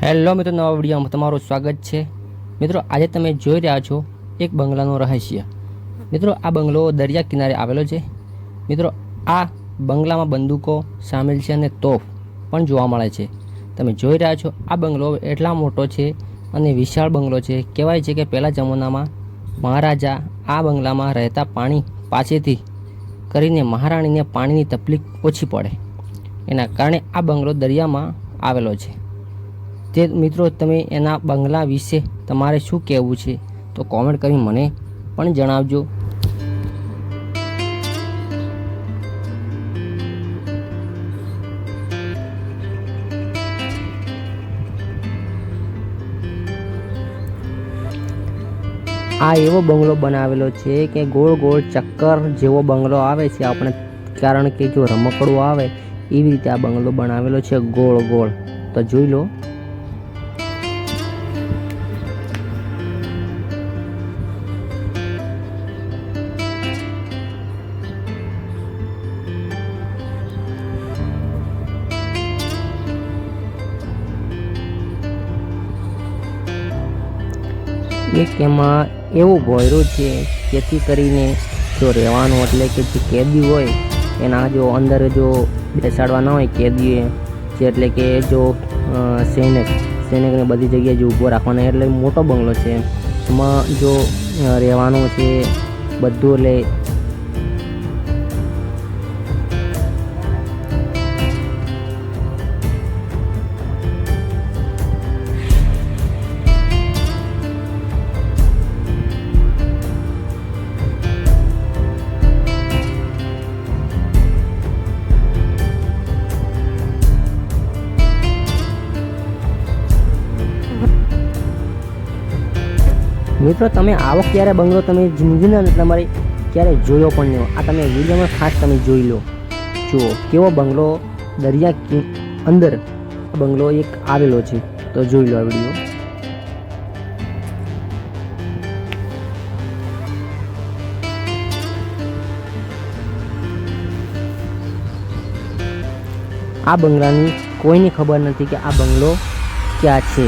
Hello મિત્રો, નવા વિડીયોમાં તમારું સ્વાગત છે। મિત્રો, આજે તમે જોઈ રહ્યા છો એક બંગલાનું રહસ્ય। મિત્રો, આ બંગલો દરિયા કિનારે આવેલો છે। મિત્રો, આ બંગલામાં બંદૂકો સામેલ છે અને તોપ પણ જોવા મળે છે। તમે જોઈ રહ્યા છો આ બંગલો એટલા મોટો છે અને વિશાળ બંગલો છે। કહેવાય છે કે પહેલા જમાનામાં મહારાજા આ બંગલામાં રહેતા પાણી પાસેથી કરીને મહારાણીને પાણીની તકલીફ ઓછી પડે, એના કારણે આ બંગલો દરિયામાં આવેલો છે। તે મિત્રો, તમે એના બંગલા વિશે તમારે શું કહેવું છે તો કોમેન્ટ કરી મને પણ જણાવજો। આ એવો બંગલો બનાવેલો છે કે ગોળ ગોળ ચક્કર જેવો બંગલો આવે છે આપણે, કારણ કે જો રમકડું આવે એવી રીતે આ બંગલો બનાવેલો છે ગોળ ગોળ। તો જોઈ લો। એક એમાં એવું ભોયરું છે જેથી કરીને જો રહેવાનું, એટલે કે જે કેદી હોય એના જો અંદર જો બેસાડવા ના હોય કેદીએ, જે એટલે કે જો સૈનિકને બધી જગ્યાએ જો ઊભો રાખવાના, એટલે મોટો બંગલો છે। એમાં જો રહેવાનું છે બધું, એટલે મિત્રો, તમે આવો ક્યારે બંગલો તમે જિંદગીના તમારે ક્યારે જોયો પણ નહીં। આ તમે વિડીયોમાં ખાસ તમે જોઈ લો। જુઓ કેવો બંગલો દરિયા અંદર બંગલો એક આવેલો છે, તો જોઈ લો આ વિડીયો। આ બંગલાની કોઈને ખબર નથી કે આ બંગલો ક્યાં છે।